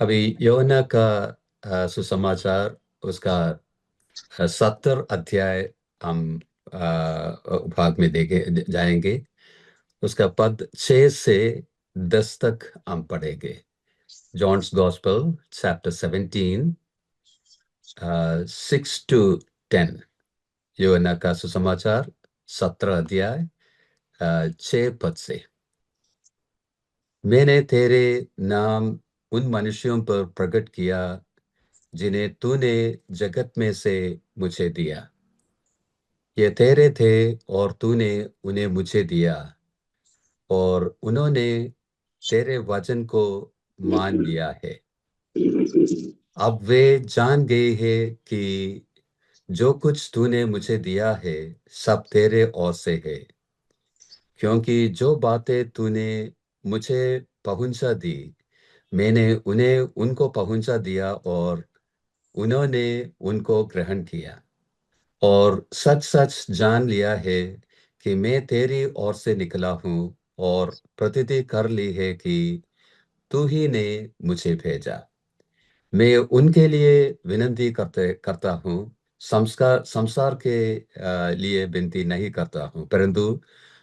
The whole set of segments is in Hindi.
अभी योना का सुसमाचार उसका 70 अध्याय हम भाग में देखे जाएंगे। उसका पद 6 से 10 तक हम पढ़ेंगे। John's gospel chapter 17 6 to 10। योना का सुसमाचार 17 अध्याय 6 पद से। मैंने तेरे नाम उन मनुष्यों पर प्रकट किया जिन्हें तूने जगत में से मुझे दिया। ये तेरे थे और तूने उन्हें मुझे दिया, और उन्होंने तेरे वचन को मान लिया है। अब वे जान गए हैं कि जो कुछ तूने मुझे दिया है सब तेरे ओर से है, क्योंकि जो बातें तूने मुझे पहुंचा दी मैंने उन्हें उनको पहुंचा दिया, और उन्होंने उनको ग्रहण किया, और सच सच जान लिया है कि मैं तेरी ओर से निकला हूँ, और प्रतिति कर ली है कि तू ही ने मुझे भेजा। मैं उनके लिए विनती करते करता हूँ, संसार के लिए विनती नहीं करता हूँ, परंतु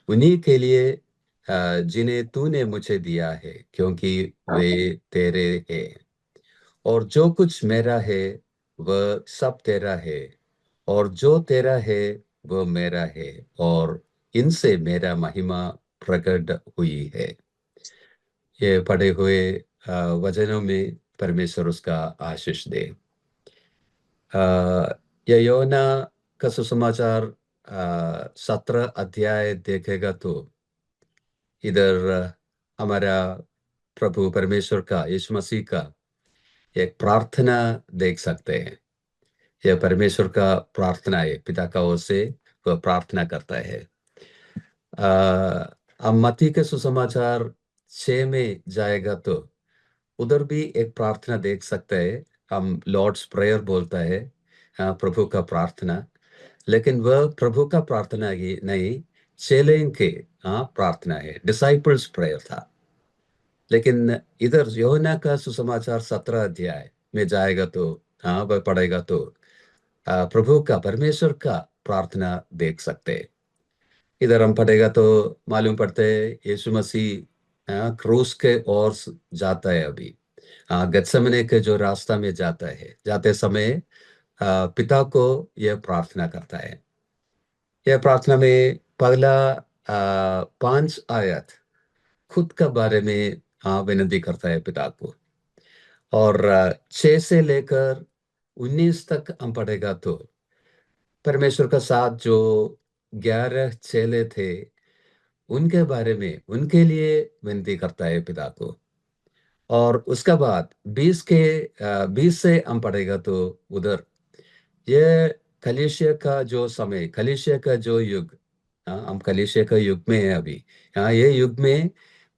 उन्हीं के लिए जिन्हें तूने मुझे दिया है, क्योंकि वे तेरे हैं। और जो कुछ मेरा है वह सब तेरा है, और जो तेरा है वह मेरा है, और इनसे मेरा महिमा प्रकट हुई है। ये पढ़े हुए वचनों में परमेश्वर उसका आशीष दे। यह योना का सुसमाचार 17 अध्याय देखेगा तो इधर हमारा प्रभु परमेश्वर का, यीशु मसीह का एक प्रार्थना देख सकते हैं। यह परमेश्वर का प्रार्थना है, पिता का ओर से वह प्रार्थना करता है। अब मत्ती के सुसमाचार 6 में जाएगा तो उधर भी एक प्रार्थना देख सकते हैं। हम लॉर्ड्स प्रेयर बोलता है, हाँ, प्रभु का प्रार्थना। लेकिन वह प्रभु का प्रार्थना ही नहीं, चेलें के हाँ प्रार्थना है, डिसाइपल्स प्रेयर था। लेकिन इधर यूहन्ना का सुसमाचार 17 अध्याय में जाएगा तो हाँ वह पढ़ेगा तो प्रभु का, परमेश्वर का प्रार्थना देख सकते हैं। इधर हम पढ़ेगा तो मालूम पड़ते है यीशु मसीह क्रूस के ओर जाता है अभी। गत्सेमने के जो रास्ता में जाता है, जाते समय पिता को यह प्रार्थना करता है। यह प्रार्थना में पहला 5 आयत खुद का बारे में विनती करता है पिता को, और 6 से लेकर 19 तक हम पढ़ेगा तो परमेश्वर का साथ जो 11 चेले थे उनके बारे में, उनके लिए विनती करता है पिता को। और उसके बाद 20 से हम पढ़ेगा तो उधर ये कलीसिया का जो समय, कलीसिया का जो युग, हम कलीसिया का युग में है अभी। ये युग में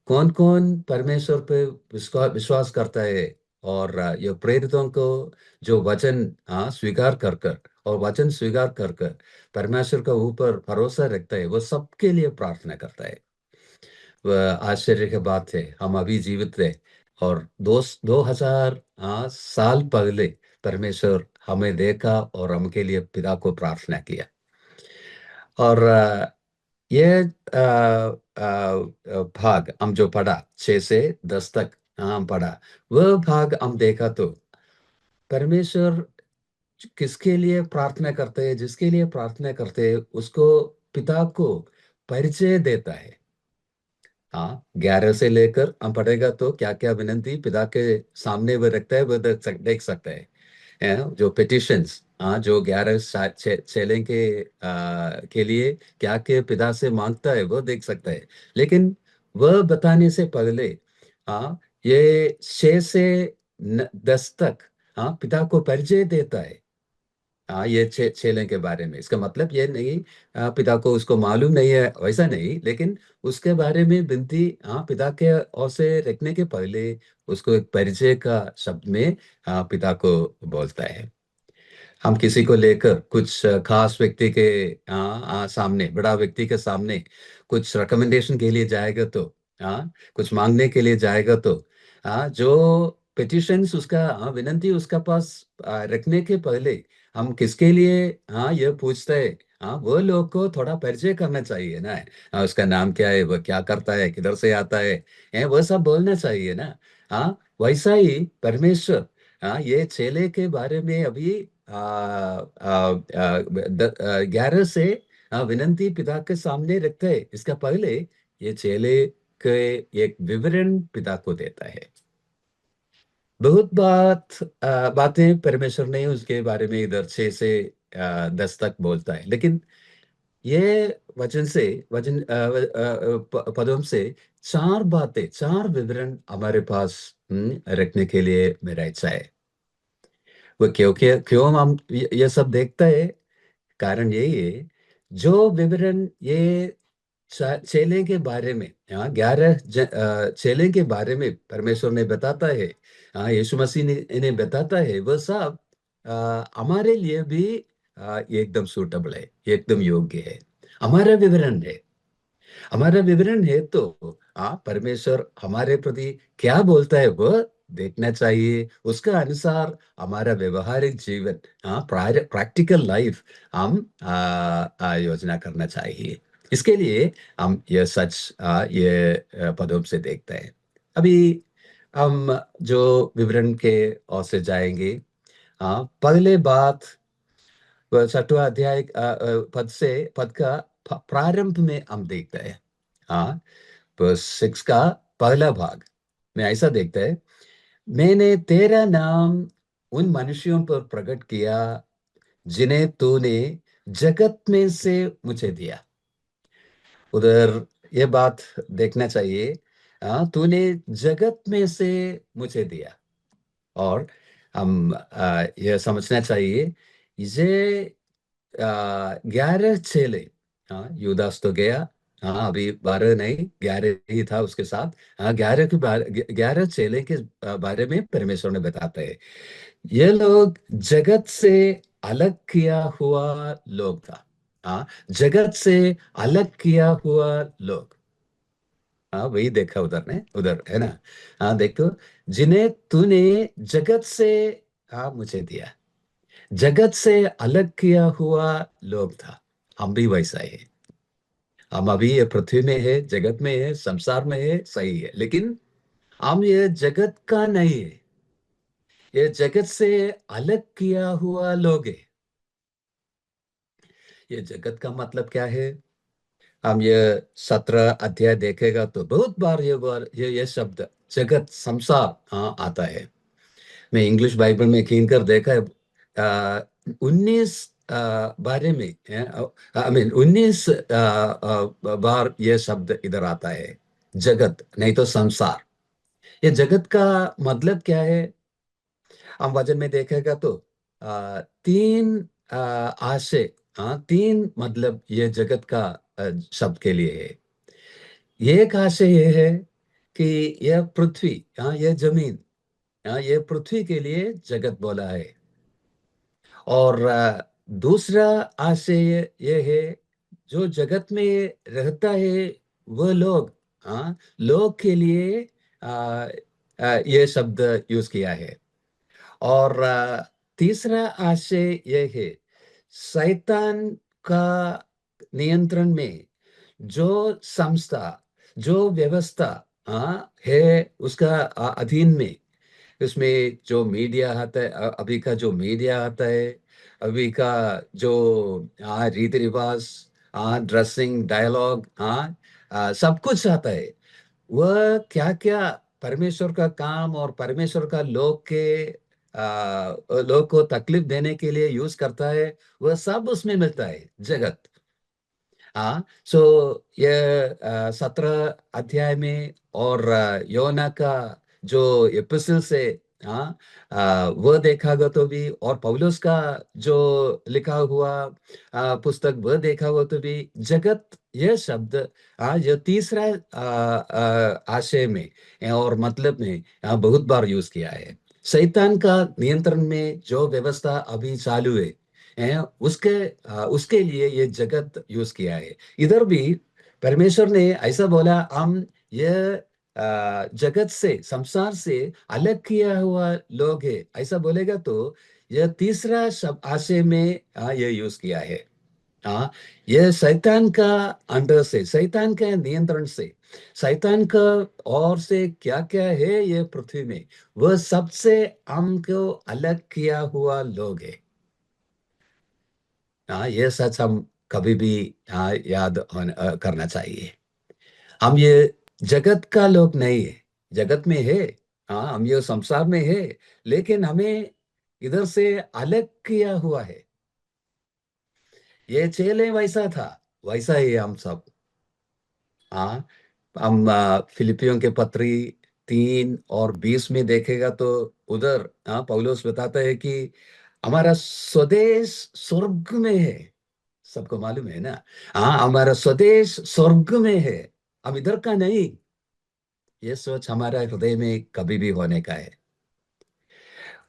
कौन कौन परमेश्वर पे विश्वास करता है, और ये प्रेरितों को जो वचन स्वीकार कर कर, और वचन स्वीकार कर कर परमेश्वर का ऊपर भरोसा रखता है, वो सबके लिए प्रार्थना करता है। वह आश्चर्य की बात है, हम अभी जीवित रहे, और 2000 साल पहले परमेश्वर हमें देखा और हमके लिए पिता को प्रार्थना किया। और ये भाग हम जो पढ़ा 6 से 10 तक हम पढ़ा, वह भाग हम देखा तो परमेश्वर किसके लिए प्रार्थना करते हैं, जिसके लिए प्रार्थना करते हैं उसको पिता को परिचय देता है। 11 से लेकर हम पढ़ेगा तो क्या क्या विनंती पिता के सामने वो रखता है, वो देख सकता है। जो पिटिशंस, जो 11 चेले के लिए क्या के पिता से मांगता है वो देख सकता है। लेकिन वह बताने से पहले ये 6 से 10 तक पिता को परिचय देता है। ये चेले के बारे में, इसका मतलब ये नहीं पिता को उसको मालूम नहीं है, वैसा नहीं, लेकिन उसके बारे में विनती पिता के ओर से रखने के पहले उसको एक परिचय का शब्द में पिता को बोलता है। हम किसी को लेकर कुछ खास व्यक्ति के सामने, बड़ा व्यक्ति के सामने कुछ रिकमेंडेशन के लिए जाएगा तो कुछ मांगने के लिए जाएगा तो जो पिटिशंस उसका, हाँ, विनंती उसका पास रखने के पहले हम किसके लिए, हाँ, ये पूछते हैं। हाँ, वो लोग को थोड़ा परिचय करना चाहिए ना। हाँ, उसका नाम क्या है, वो क्या करता है, किधर से आता है, वो सब बोलना चाहिए ना। हाँ, वैसा ही परमेश्वर, हाँ, ये चेले के बारे में अभी 11 से, हाँ, विनंती पिता के सामने रखते हैं। इसका पहले ये चेले के एक विवरण पिता को देता है। बहुत बातें परमेश्वर ने उसके बारे में इधर 6 से 10 तक बोलता है, लेकिन ये वचन से, पदों से 4 बातें, 4 विवरण हमारे पास रखने के लिए मेरा इच्छा है। वो क्योंकि क्यों हम ये सब देखते हैं, कारण यही है। जो विवरण ये चेले के बारे में, हाँ, 11 चेले के बारे में परमेश्वर ने बताता है, हाँ, यीशु मसीह ने इन्हें बताता है, वह सब हमारे लिए भी एकदम सूटेबल है, एकदम योग्य है। हमारा विवरण है, हमारा विवरण है तो, हाँ, परमेश्वर हमारे प्रति क्या बोलता है वह देखना चाहिए। उसका अनुसार हमारा व्यवहारिक जीवन, हाँ, प्रैक्टिकल लाइफ हम योजना करना चाहिए। इसके लिए हम ये सच, ये पदों से देखते हैं। अभी हम जो विवरण के ओर से जाएंगे, हाँ, पहले बात, 6वां अध्याय पद का प्रारंभ में हम देखते हैं। हाँ, वर्स 6 का पहला भाग में ऐसा देखते हैं, मैंने तेरा नाम उन मनुष्यों पर प्रकट किया जिन्हें तूने जगत में से मुझे दिया। उधर ये बात देखना चाहिए, हाँ, तूने जगत में से मुझे दिया। और हम यह समझना चाहिए, ये 11 चेले, हाँ, यूदास तो गया, हाँ, अभी 12 नहीं, 11 ही था उसके साथ। हाँ, 11 चेले के बारे में परमेश्वर ने बताते हैं, ये लोग जगत से अलग किया हुआ लोग था। हाँ, जगत से अलग किया हुआ लोग, हाँ, वही देखा उधर ने, उधर है ना। हाँ, देखो, जिन्हें तूने जगत से, हाँ, मुझे दिया, जगत से अलग किया हुआ लोग था। हम भी वैसा ही है। हम अभी ये पृथ्वी में है, जगत में है, संसार में है, सही है, लेकिन हम ये जगत का नहीं है। ये जगत से अलग किया हुआ लोग है। ये जगत का मतलब क्या है? हम ये 17 अध्याय देखेगा तो बहुत बार ये शब्द जगत, संसार, हाँ, आता है। मैं इंग्लिश बाइबल में खींच कर देखा है, 19 बारे में, आई मीन 19 बार यह शब्द इधर आता है, जगत नहीं तो संसार। ये जगत का मतलब क्या है? हम वचन में देखेगा तो 3 आशय, हाँ, 3 मतलब ये जगत का शब्द के लिए है। एक आशय ये है कि यह पृथ्वी, हाँ, यह जमीन, हाँ, ये पृथ्वी के लिए जगत बोला है। और दूसरा आशय ये है, जो जगत में रहता है वह लोग, हाँ, लोग के लिए ये शब्द यूज किया है। और तीसरा आशय ये है, शैतान का नियंत्रण में जो संस्था, जो व्यवस्था, हाँ, है, उसका अधीन में, उसमें जो मीडिया आता है, अभी का जो मीडिया आता है, अभी का जो, हाँ, रीति रिवाज, हाँ, ड्रेसिंग, डायलॉग, हाँ, सब कुछ आता है। वह क्या क्या परमेश्वर का काम और परमेश्वर का लोग को तकलीफ देने के लिए यूज करता है, वह सब उसमें मिलता है, जगत। हाँ, सो ये 17 अध्याय में, और योना का जो एपिसोड से, हाँ, वह देखा गया तो भी, और पौलुस का जो लिखा हुआ पुस्तक वह देखा हुआ तो भी, जगत यह शब्द, हाँ, ये तीसरा आशय में और मतलब में, बहुत बार यूज किया है। शैतान का नियंत्रण में जो व्यवस्था अभी चालू है, उसके लिए ये जगत यूज किया है। इधर भी परमेश्वर ने ऐसा बोला, हम ये जगत से, संसार से अलग किया हुआ लोग है, ऐसा बोलेगा तो यह तीसरा शब्द आशय में ये यूज किया है। हाँ, ये शैतान का अंडर से, शैतान के नियंत्रण से, शैतान का और से क्या क्या है ये पृथ्वी में, वह सबसे हमको अलग किया हुआ लोग है। हाँ, ये सच हम कभी भी याद करना चाहिए। हम ये जगत का लोग नहीं है, जगत में है, हाँ हम ये संसार में है, लेकिन हमें इधर से अलग किया हुआ है। ये चेले वैसा था, वैसा ही हम सब। हाँ, हम फिलिपियों के पत्री 3 और 20 में देखेगा तो उधर पौलुस बताता है कि हमारा स्वदेश स्वर्ग में है। सबको मालूम है ना। हाँ, हमारा स्वदेश स्वर्ग में है, हम इधर का नहीं। ये सोच हमारा हृदय में कभी भी होने का है।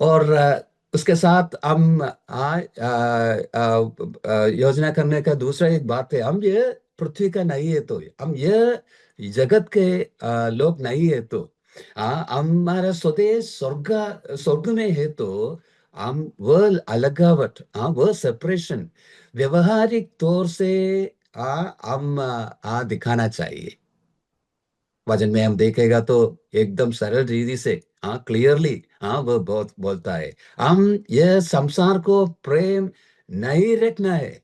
और उसके साथ हम योजना करने का दूसरा एक बात है, हम ये पृथ्वी का नहीं है तो, हम ये जगत के लोग नहीं है तो, हमारा स्वदेश स्वर्ग, स्वर्ग में है तो हम वो अलगावट, वो सेपरेशन व्यवहारिक तौर से हम दिखाना चाहिए। वचन में हम देखेगा तो एकदम सरल रीति से, क्लियरली, वो बहुत बोलता है, हम यह संसार को प्रेम नहीं रखना है।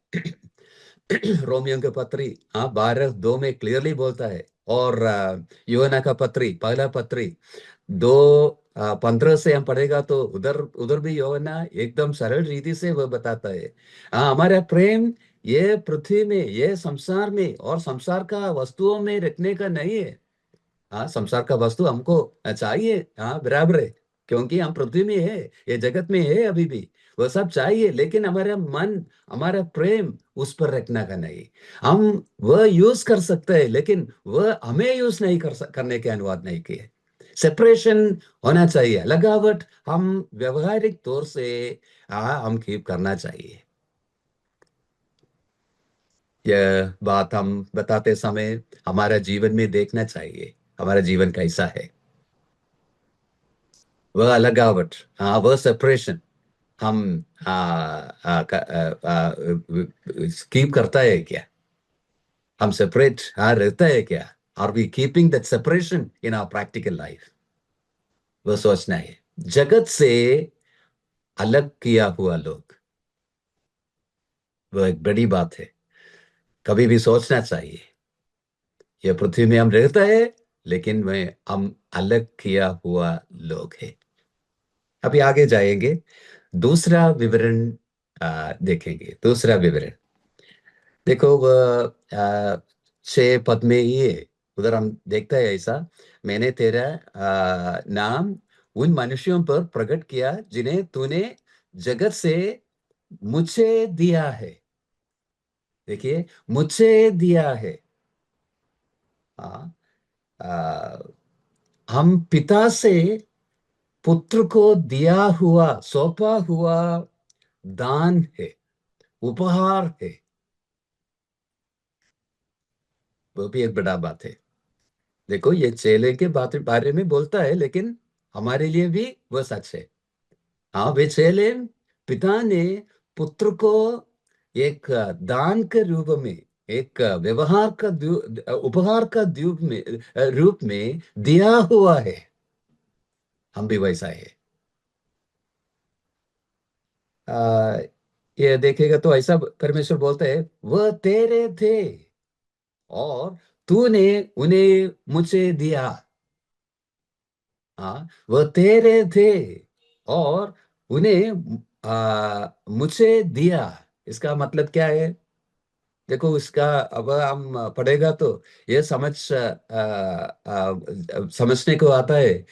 रोमियो के पत्री 12:2 में क्लियरली बोलता है। और यूहन्ना का पत्री, पहला पत्री 2:15 से हम पढ़ेगा तो उधर उधर भी यूहन्ना एकदम सरल रीति से वह बताता है, हमारा प्रेम ये पृथ्वी में, ये संसार में और संसार का वस्तुओं में रखने का नहीं है। संसार का वस्तु हमको चाहिए, बराबर है, क्योंकि हम पृथ्वी में है, ये जगत में है अभी भी, वो सब चाहिए, लेकिन हमारा मन, हमारा प्रेम उस पर रखना का नहीं। हम वह यूज कर सकते हैं, लेकिन वह हमें यूज नहीं करने के अनुवाद नहीं किए। सेपरेशन होना चाहिए, लगावट हम व्यवहारिक तौर से हम कीप करना चाहिए। यह बात हम बताते समय हमारा जीवन में देखना चाहिए, हमारा जीवन कैसा है। वह अलगावट, वह सेपरेशन हम कीप करता है क्या, हम सेपरेट रहता है क्या, are we keeping that separation in our practical life. वह सोचना है, जगत से अलग किया हुआ लोग, वह एक बड़ी बात है, कभी भी सोचना चाहिए। यह पृथ्वी में हम रहता है, लेकिन मैं हम अलग किया हुआ लोग है। अभी आगे जाएंगे, दूसरा विवरण देखेंगे, दूसरा विवरण। देखो वह 6 पद में ही है, उधर हम देखते हैं ऐसा, मैंने तेरा नाम उन मनुष्यों पर प्रकट किया जिन्हें तूने जगत से मुझे दिया है। देखिए, मुझे दिया है। हाँ, आ, हम पिता से पुत्र को दिया हुआ, सौंपा हुआ दान है, उपहार है। वो भी एक बड़ा बात है। देखो, ये चेले के बारे में बोलता है, लेकिन हमारे लिए भी वो सच है। हाँ, वे चेले, पिता ने पुत्र को एक दान के रूप में, एक व्यवहार का उपहार का रूप में दिया हुआ है। हम भी वैसा है। आ, ये देखेगा तो ऐसा परमेश्वर बोलता है, वह तेरे थे और तूने उन्हें मुझे दिया। वह तेरे थे और उन्हें मुझे दिया। इसका मतलब क्या है? देखो, इसका अब हम पढ़ेगा तो ये समझने को आता है।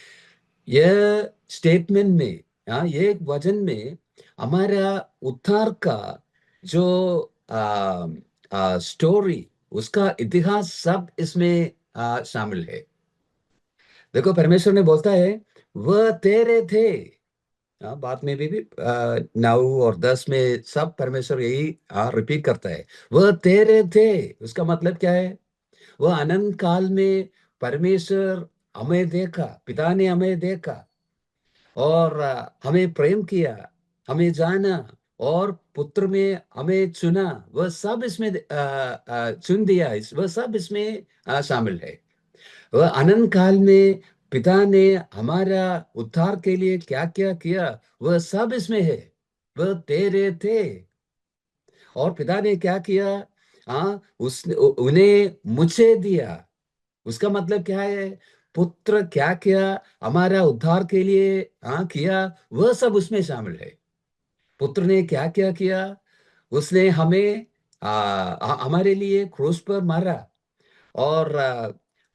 यह स्टेटमेंट में, ये एक वचन में हमारा उद्धार का जो स्टोरी, उसका इतिहास सब इसमें शामिल है। देखो, परमेश्वर ने बोलता है, वह तेरे थे। बाद में भी 9 और 10 में सब परमेश्वर यही रिपीट करता है, वह तेरे थे। उसका मतलब क्या है? वह अनंत काल में परमेश्वर हमें देखा, पिता ने हमें देखा और हमें प्रेम किया, हमें जाना और पुत्र में हमें चुना। वह सब इसमें चुन दिया, वह सब इसमें शामिल है। वह अनंत काल में पिता ने हमारा उद्धार के लिए क्या क्या किया, वह सब इसमें है। वह तेरे थे और पिता ने क्या किया, उसने उन्हें मुझे दिया। उसका मतलब क्या है? पुत्र क्या किया हमारा उद्धार के लिए, किया, वह सब उसमें शामिल है। पुत्र ने क्या क्या किया? उसने हमें हमारे लिए क्रूस पर मारा और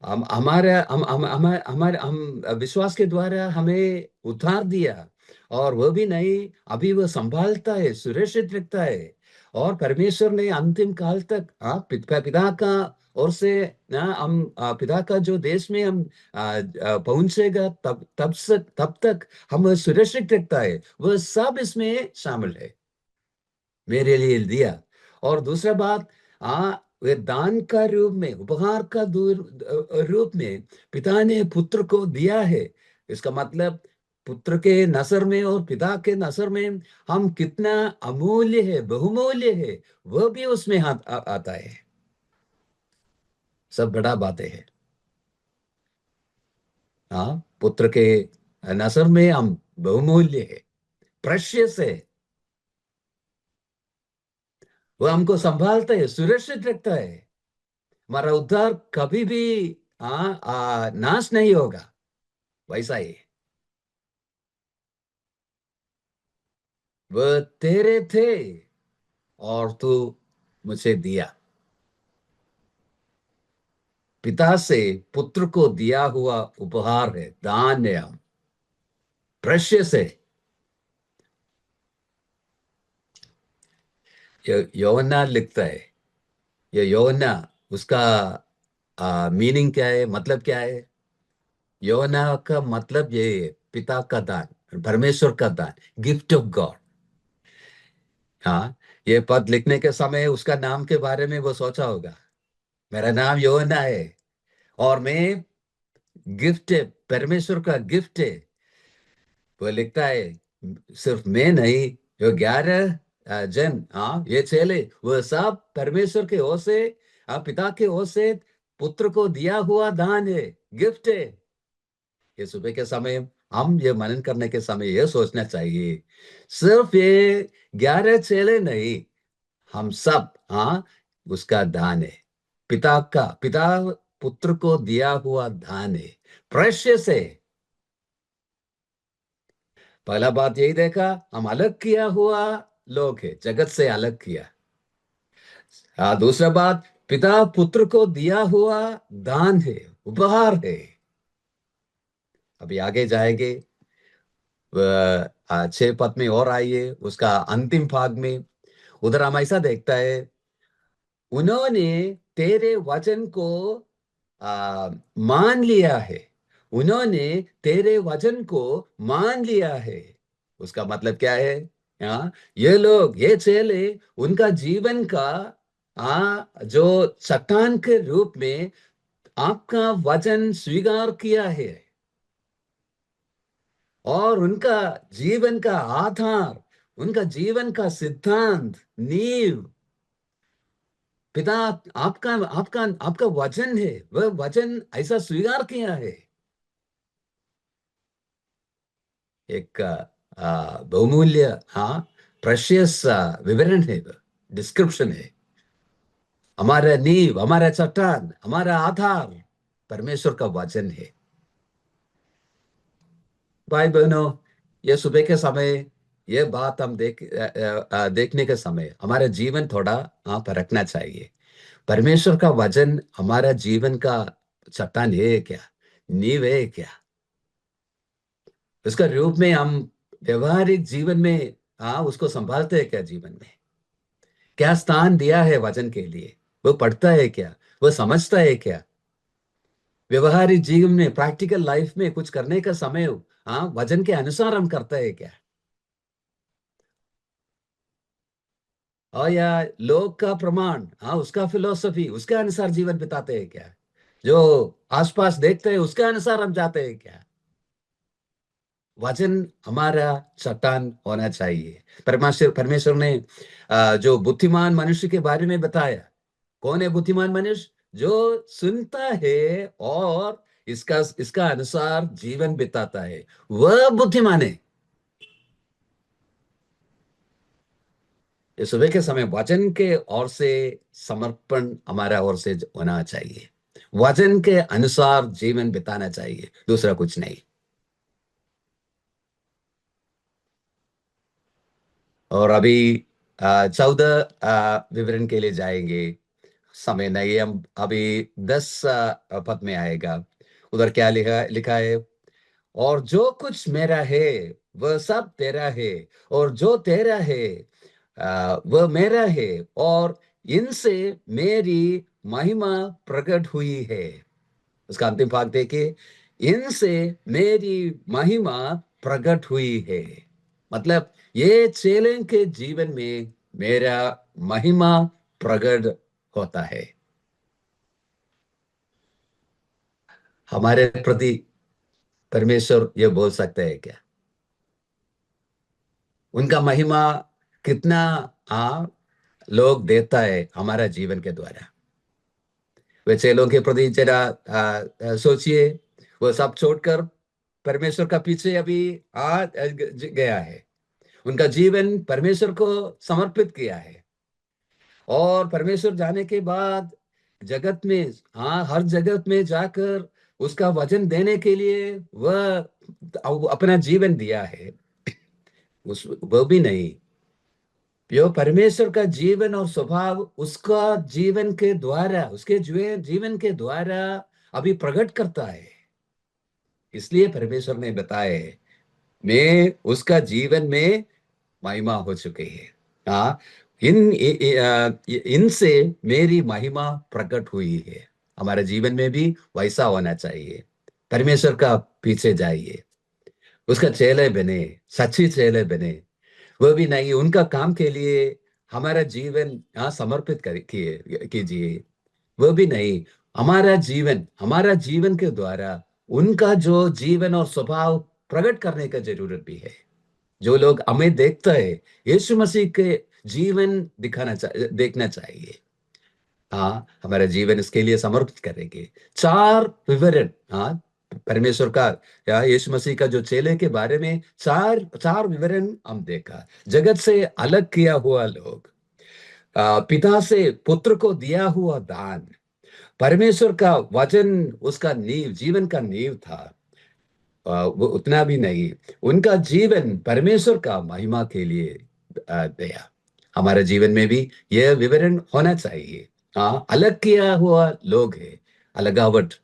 हम हमारे हम विश्वास के द्वारा हमें उद्धार दिया। और वह भी नहीं, अभी वह संभालता है, सुरक्षित रखता है। और परमेश्वर ने अंतिम काल तक पिता का और से हम पिता का जो देश में हम पहुंचेगा, तब तक हम सुरक्षित रखता है। वह सब इसमें शामिल है, मेरे लिए दिया। और दूसरा बात, वे दान का रूप में, उपहार का रूप में पिता ने पुत्र को दिया है। इसका मतलब पुत्र के नजर में और पिता के नजर में हम कितना अमूल्य है, बहुमूल्य है, वह भी उसमें आता है। सब बड़ा बातें हैं। पुत्र के नजर में हम बहुमूल्य है, प्रेशियस है। वह हमको संभालता है, सुरक्षित रखता है। हमारा उद्धार कभी भी नाश नहीं होगा, वैसा ही। वह तेरे थे और तू मुझे दिया। पिता से पुत्र को दिया हुआ उपहार है, दान है, हम प्रेशियस है। ये यौना लिखता है, ये यौना, उसका मीनिंग क्या है, मतलब क्या है? यौना का मतलब ये है, पिता का दान, परमेश्वर का दान, गिफ्ट ऑफ गॉड। ये पद लिखने के समय उसका नाम के बारे में वो सोचा होगा, मेरा नाम योना है और मैं गिफ्ट है, परमेश्वर का गिफ्ट है। वो लिखता है, सिर्फ मैं नहीं, जो 11 जन, ये चेले, वो सब परमेश्वर के ओर से, पिता के ओर से पुत्र को दिया हुआ दान है, गिफ्ट है। ये सुबह के समय हम ये मनन करने के समय ये सोचना चाहिए, सिर्फ ये 11 चेले नहीं, हम सब उसका दान है। पिता पुत्र को दिया हुआ दान है, प्रेशियस है। पहला बात यही देखा, हम अलग किया हुआ लोग है, जगत से अलग किया। दूसरा बात, पिता पुत्र को दिया हुआ दान है, उपहार है। अभी आगे जाएंगे, 6 पद में और आइए, उसका अंतिम भाग में उधर हम ऐसा देखता है, उन्होंने तेरे वचन को मान लिया है। उन्होंने तेरे वचन को मान लिया है। उसका मतलब क्या है? ये लोग, ये चेले, उनका जीवन का जो चट्टान के रूप में आपका वचन स्वीकार किया है। और उनका जीवन का आधार, उनका जीवन का सिद्धांत, नींव, पिता आपका आपका आपका वचन है। वह वचन ऐसा स्वीकार किया है। एक बहुमूल्य, प्रेशियस विवरण है, डिस्क्रिप्शन है। हमारा नींव, हमारा चट्टान, हमारा आधार परमेश्वर का वचन है। भाई बहनों, ये सुबह के समय ये बात हम देखने के समय हमारा जीवन थोड़ा परखना चाहिए। परमेश्वर का वचन हमारा जीवन का चट्टान है क्या, नींव है क्या? उसका रूप में हम व्यवहारिक जीवन में उसको संभालते हैं क्या? जीवन में क्या स्थान दिया है वचन के लिए? वो पढ़ता है क्या? वो समझता है क्या? व्यवहारिक जीवन में, प्रैक्टिकल लाइफ में कुछ करने का समय वचन के अनुसार हम करता है क्या? और या लोग का प्रमाण, उसका फिलोसफी, उसके अनुसार जीवन बिताते हैं क्या? जो आसपास देखते हैं उसके अनुसार हम जाते हैं क्या? वचन हमारा चट्टान होना चाहिए। परमेश्वर परमेश्वर ने जो बुद्धिमान मनुष्य के बारे में बताया, कौन है बुद्धिमान मनुष्य? जो सुनता है और इसका इसका अनुसार जीवन बिताता है, वह बुद्धिमान है। ये सुबह के समय वचन के ओर से समर्पण हमारा ओर से होना चाहिए। वचन के अनुसार जीवन बिताना चाहिए, दूसरा कुछ नहीं। और अभी 14 विवरण के लिए जाएंगे, समय नहीं है। हम अभी 10 पद में आएगा। उधर क्या लिखा लिखा है? और जो कुछ मेरा है वह सब तेरा है, और जो तेरा है वह मेरा है, और इनसे मेरी महिमा प्रकट हुई है। उसका अंतिम भाग देखिए, इनसे मेरी महिमा प्रकट हुई है। मतलब ये चेलन के जीवन में मेरा महिमा प्रकट होता है। हमारे प्रति परमेश्वर ये बोल सकते हैं क्या? उनका महिमा कितना आ लोग देता है हमारा जीवन के द्वारा। वे चेलों के प्रति जरा सोचिए, वो सब छोड़कर परमेश्वर का पीछे अभी गया है। उनका जीवन परमेश्वर को समर्पित किया है। और परमेश्वर जाने के बाद जगत में, हाँ, हर जगत में जाकर उसका वचन देने के लिए वह अपना जीवन दिया है। उस वो भी नहीं, यो परमेश्वर का जीवन और स्वभाव उसका जीवन के द्वारा, उसके जीवन के द्वारा अभी प्रकट करता है। इसलिए परमेश्वर ने बताया है, मैं उसका जीवन में महिमा हो चुकी है। हाँ, इनसे मेरी महिमा प्रकट हुई है। हमारे जीवन में भी वैसा होना चाहिए। परमेश्वर का पीछे जाइए, उसका चेले बने, सच्ची चेले बने। वो भी नहीं, उनका काम के लिए हमारा जीवन समर्पित कर किए कीजिए। वो भी नहीं, हमारा जीवन के द्वारा उनका जो जीवन और स्वभाव प्रकट करने का जरूरत भी है। जो लोग हमें देखता है, यीशु मसीह के जीवन देखना चाहिए। हाँ, हमारा जीवन इसके लिए समर्पित करेंगे। 4 विवरण, हाँ, परमेश्वर का या यीशु मसीह का जो चेले के बारे में चार चार विवरण हम देखा। जगत से अलग किया हुआ लोग, पिता से पुत्र को दिया हुआ दान, परमेश्वर का वचन उसका नींव, जीवन का नींव था। वो उतना भी नहीं, उनका जीवन परमेश्वर का महिमा के लिए दिया। हमारे जीवन में भी यह विवरण होना चाहिए। हाँ, अलग किया हुआ लोग है, अलगावट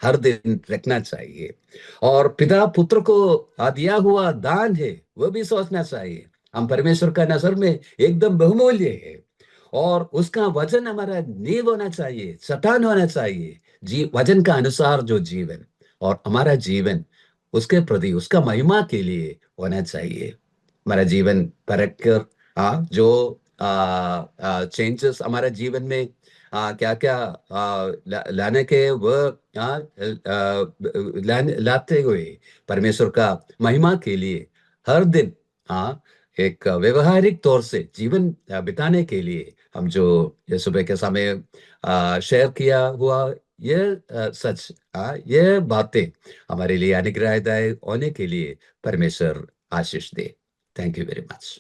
हर दिन रखना चाहिए। और पिता पुत्र को दिया हुआ दान है, वो भी सोचना चाहिए। हम परमेश्वर का नजर में एकदम बहुमूल्य है। और उसका वचन हमारा नींव होना चाहिए, चट्टान होना चाहिए। वचन का अनुसार जो जीवन, और हमारा जीवन उसके प्रति, उसका महिमा के लिए होना चाहिए। हमारा जीवन परख कर जो चेंजेस हमारे जीवन में क्या क्या लाने के वह लाते हुए परमेश्वर का महिमा के लिए हर दिन एक व्यवहारिक तौर से जीवन बिताने के लिए हम जो ये सुबह के समय शेयर किया हुआ ये सच, ये बातें हमारे लिए अनुग्रहदायक होने के लिए परमेश्वर आशीष दे। Thank you very much.